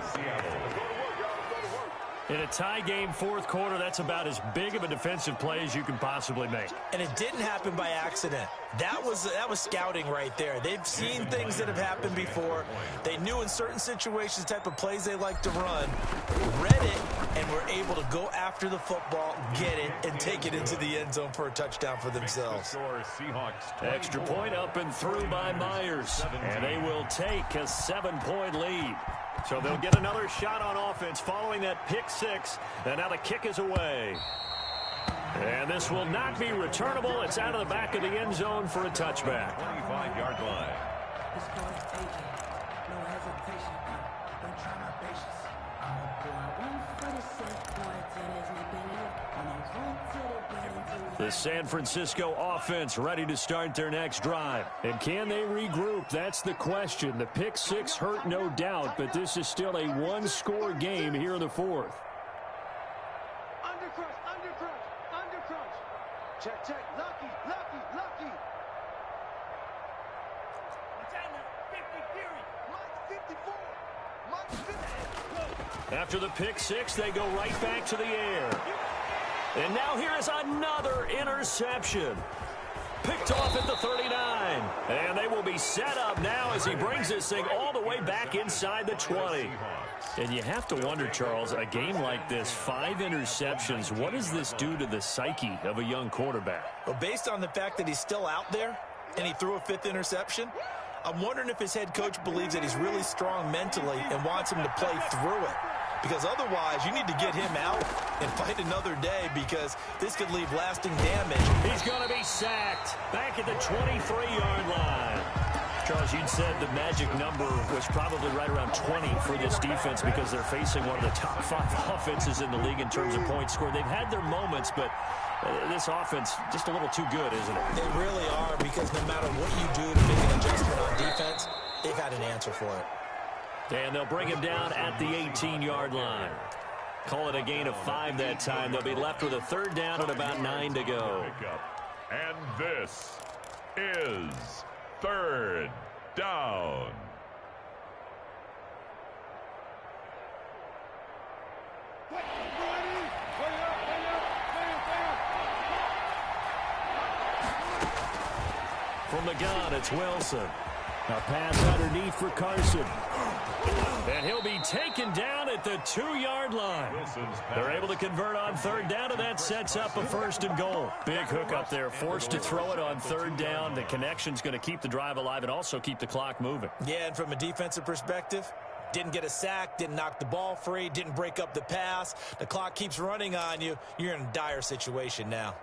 In a tie game, fourth quarter, that's about as big of a defensive play as you can possibly make. And it didn't happen by accident. That was scouting right there. They've seen things that have happened before. They knew in certain situations the type of plays they like to run, read it, and were able to go after the football, get it, and take it into the end zone for a touchdown for themselves. Extra point up and through by Myers. And they will take a 7-point lead. So they'll get another shot on offense following that pick six. And now the kick is away. And this will not be returnable. It's out of the back of the end zone for a touchback. 25-yard line. The San Francisco offense ready to start their next drive. And can they regroup? That's the question. The pick six hurt, no doubt, but this is still a one-score game here in the fourth. Undercrush, undercrush, undercrush. Check, check. Lucky, lucky, lucky. Mike 54. Mike 54. After the pick six, they go right back to the air. And now here is another interception. Picked off at the 39. And they will be set up now as he brings this thing all the way back inside the 20. And you have to wonder, Charles, a game like this, 5 interceptions, what does this do to the psyche of a young quarterback? Well, based on the fact that he's still out there and he threw a 5th interception, I'm wondering if his head coach believes that he's really strong mentally and wants him to play through it. Because otherwise, you need to get him out and fight another day because this could leave lasting damage. He's going to be sacked back at the 23-yard line. Charles, you'd said the magic number was probably right around 20 for this defense because they're facing one of the top 5 offenses in the league in terms of points scored. They've had their moments, but this offense just a little too good, isn't it? They really are because no matter what you do to make an adjustment on defense, they've had an answer for it. And they'll bring him down at the 18-yard line. Call it a gain of 5 that time. They'll be left with a 3rd down and about 9 to go. And this is 3rd down. From the gun, it's Wilson. A pass underneath for Carson. And he'll be taken down at the 2-yard line. They're able to convert on 3rd down, and that sets up a 1st and goal. Big hook up there, forced to throw it on 3rd down. The connection's going to keep the drive alive and also keep the clock moving. Yeah, and from a defensive perspective, didn't get a sack, didn't knock the ball free, didn't break up the pass. The clock keeps running on you. You're in a dire situation now.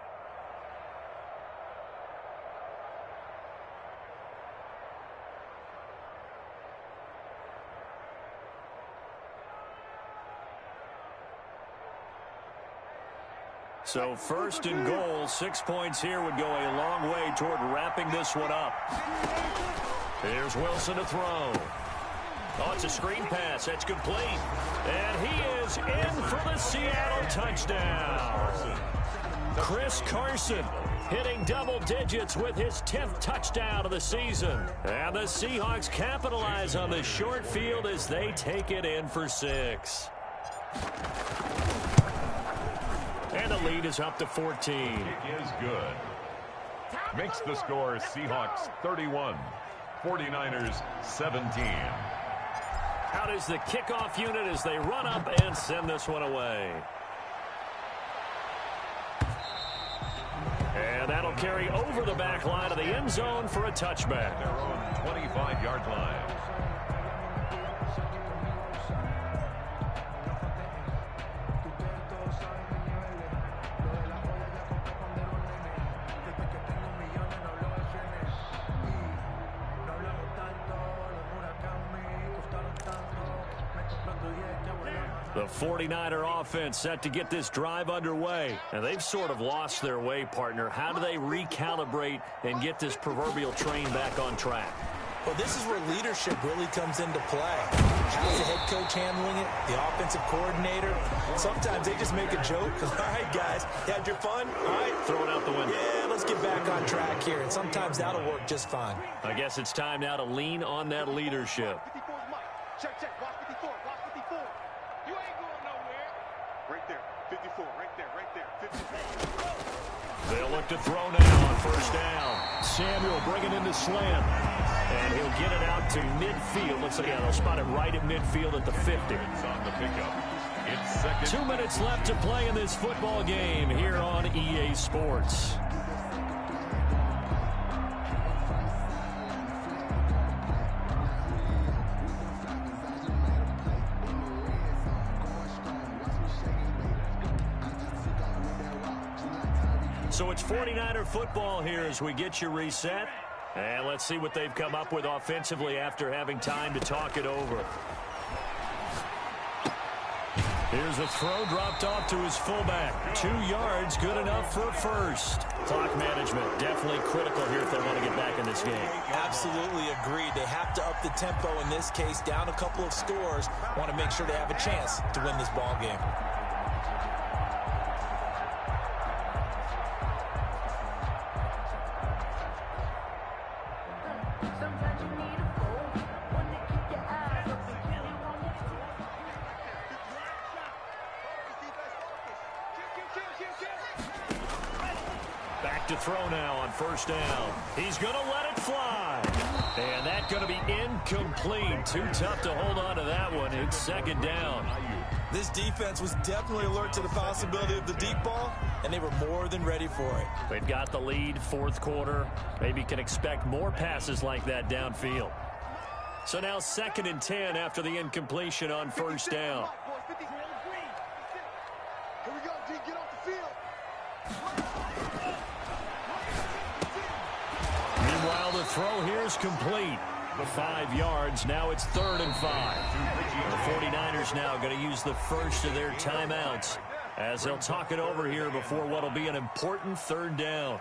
So 1st and goal, 6 points here would go a long way toward wrapping this one up. Here's Wilson to throw. Oh, it's a screen pass. That's complete. And he is in for the Seattle touchdown. Chris Carson hitting double digits with his 10th touchdown of the season. And the Seahawks capitalize on the short field as they take it in for 6. And the lead is up to 14. Kick is good. Makes the score Seahawks 31, 49ers 17. Out is the kickoff unit as they run up and send this one away. And that'll carry over the back line of the end zone for a touchback. Their own 25-yard line. The 49er offense set to get this drive underway. And they've sort of lost their way, partner. How do they recalibrate and get this proverbial train back on track? Well, this is where leadership really comes into play. How's the head coach handling it? The offensive coordinator? Sometimes they just make a joke. All right, guys, you had your fun? All right. Throw it out the window. Yeah, let's get back on track here. And sometimes that'll work just fine. I guess it's time now to lean on that leadership. 54's Mike. Check, check. Watch 54. Watch 54. You ain't going nowhere. Right there. 54. Right there. Right there. 54. They'll look to throw now on first down. Samuel bringing in the slant. And he'll get it out to midfield. Looks like they'll spot it right at midfield at the 50. It's on the pickup. It's second. 2 minutes left to play in this football game here on EA Sports. So it's 49er football here as we get you reset. And let's see what they've come up with offensively after having time to talk it over. Here's a throw dropped off to his fullback. 2 yards, good enough for a first. Clock management, definitely critical here if they want to get back in this game. Absolutely agreed. They have to up the tempo in this case, down a couple of scores. Want to make sure they have a chance to win this ball game. Back to throw now on first down. He's going to let it fly. And that's going to be incomplete. Too tough to hold on to that one. It's second down. This defense was definitely alert to the possibility of the deep ball, and they were more than ready for it. They've got the lead, fourth quarter. Maybe can expect more passes like that downfield. So now 2nd and 10 after the incompletion on first down. Here we go, D. Get off the field. Meanwhile, the throw here is complete. 5 yards. Now it's 3rd and 5. The 49ers now going to use the first of their timeouts as they'll talk it over here before what will be an important 3rd down.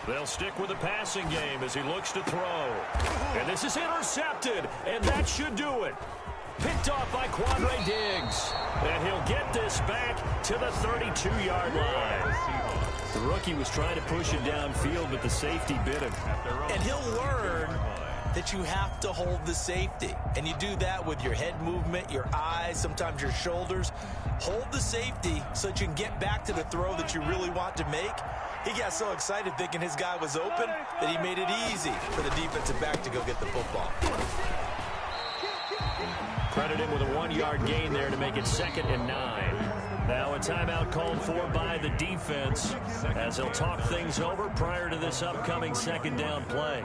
They'll stick with the passing game as he looks to throw. And this is intercepted, and that should do it. Picked off by Quandre Diggs. And he'll get this back to the 32-yard line. The rookie was trying to push it downfield, but the safety bit him. And he'll learn that you have to hold the safety. And you do that with your head movement, your eyes, sometimes your shoulders. Hold the safety so that you can get back to the throw that you really want to make. He got so excited thinking his guy was open that he made it easy for the defensive back to go get the football. Credit him with a 1-yard gain there to make it 2nd and 9. Now a timeout called for by the defense as they'll talk things over prior to this upcoming 2nd down play.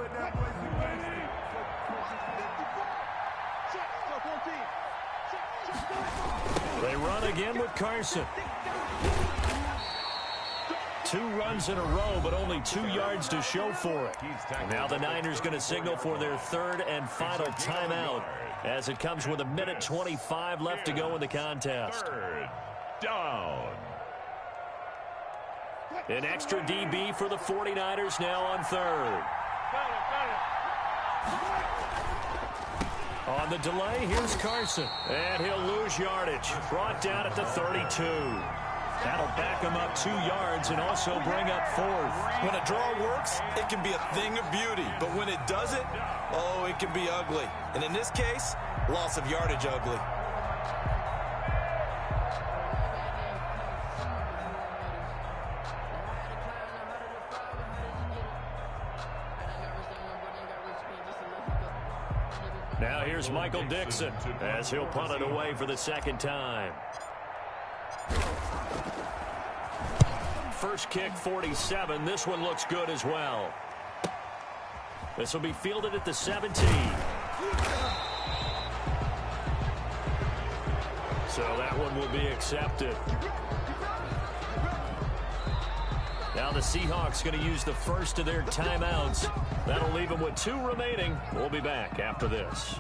They run again with Carson. 2 runs in a row, but only 2 yards to show for it. Now the Niners going to signal for their 3rd and final timeout as it comes with 1:25 left to go in the contest. 3rd down. An extra DB for the 49ers now on 3rd. On the delay, here's Carson. And he'll lose yardage. Brought down at the 32. That'll back him up 2 yards and also bring up 4th. When a draw works, it can be a thing of beauty. But when it doesn't, oh, it can be ugly. And in this case, loss of yardage ugly. Here's Michael Dixon as he'll punt it away for the second time. First kick, 47. This one looks good as well. This will be fielded at the 17. So that one will be accepted. Now the Seahawks going to use the first of their timeouts. That'll leave them with 2 remaining. We'll be back after this.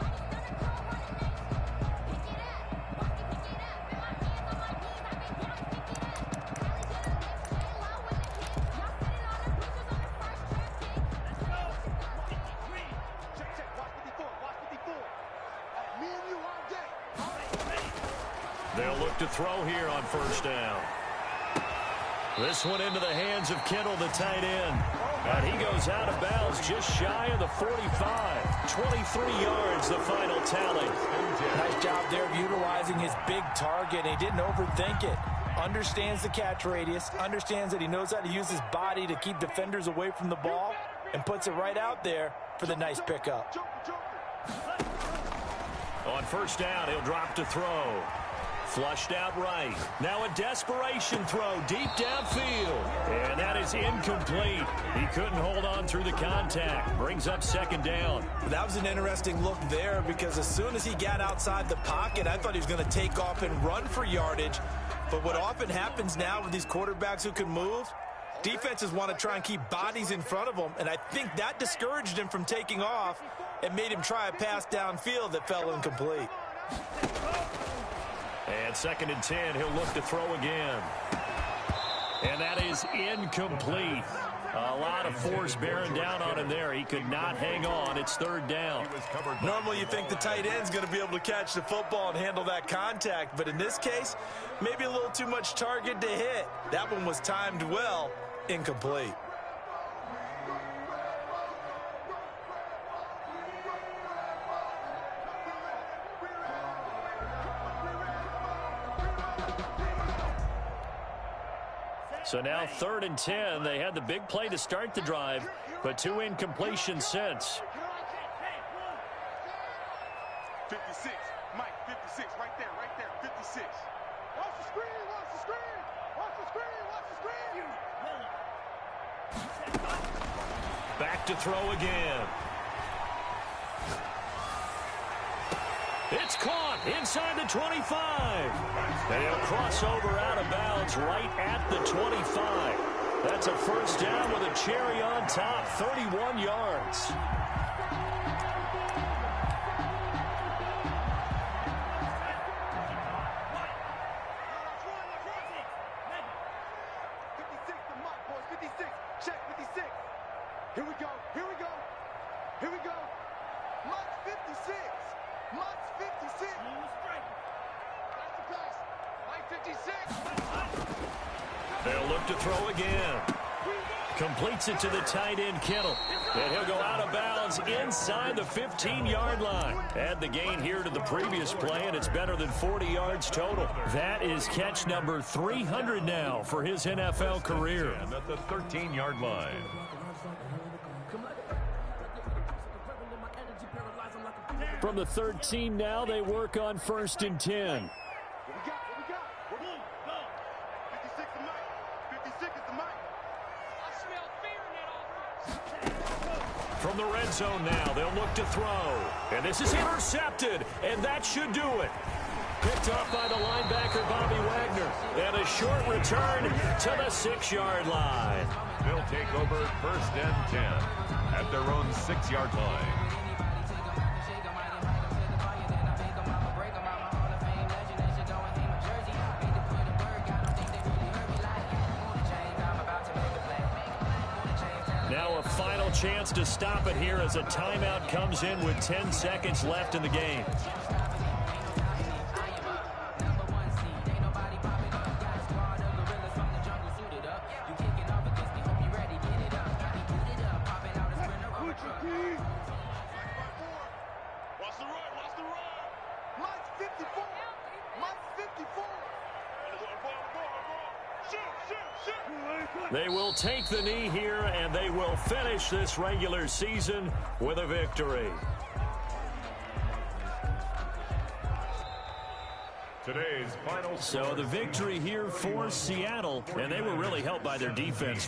They'll look to throw here on first down. This one into the hands of Kittle, the tight end. And he goes out of bounds just shy of the 45. 23 yards, the final tally. Nice job there of utilizing his big target. He didn't overthink it. Understands the catch radius. Understands that he knows how to use his body to keep defenders away from the ball. And puts it right out there for the nice pickup. On first down, he'll drop to throw. Flushed out right. Now a desperation throw deep downfield. And that is incomplete. He couldn't hold on through the contact. Brings up second down. That was an interesting look there because as soon as he got outside the pocket, I thought he was going to take off and run for yardage. But what often happens now with these quarterbacks who can move, defenses want to try and keep bodies in front of them. And I think that discouraged him from taking off and made him try a pass downfield that fell incomplete. And second and 10, he'll look to throw again. And that is incomplete. A lot of force bearing down on him there. He could not hang on. It's third down. Normally you think the tight end's going to be able to catch the football and handle that contact. But in this case, maybe a little too much target to hit. That one was timed well. Incomplete. So now third and 10. They had the big play to start the drive, but 2 incompletions since. 56, Mike, 56, right there, 56. Watch the screen, watch the screen, watch the screen, watch the screen. Back to throw again. It's caught inside the 25. And he'll cross over out of bounds right at the 25. That's a first down with a cherry on top, 31 yards. Here we go, here we go, here we go. Mike 56, Mike 56. That's the pass, Mike 56. They'll look to throw again. Completes it to the tight end, Kittle. And he'll go out of bounds inside the 15-yard line. Add the gain here to the previous play, and it's better than 40 yards total. That is catch number 300 now for his NFL career. At the 13-yard line. From the 13 now, they work on first and 10. What we got? 56 is Mike. 56 is the Mike. I smell fear in that offense. From the red zone now, they'll look to throw. And this is intercepted, and that should do it. Picked up by the linebacker, Bobby Wagner. And a short return to the 6-yard line. They'll take over first and 10 at their own 6-yard line. Now a final chance to stop it here as a timeout comes in with 10 seconds left in the game. They will take the knee here, and they will finish this regular season with a victory. Today's final So the victory here for Seattle, and they were really helped by their defense.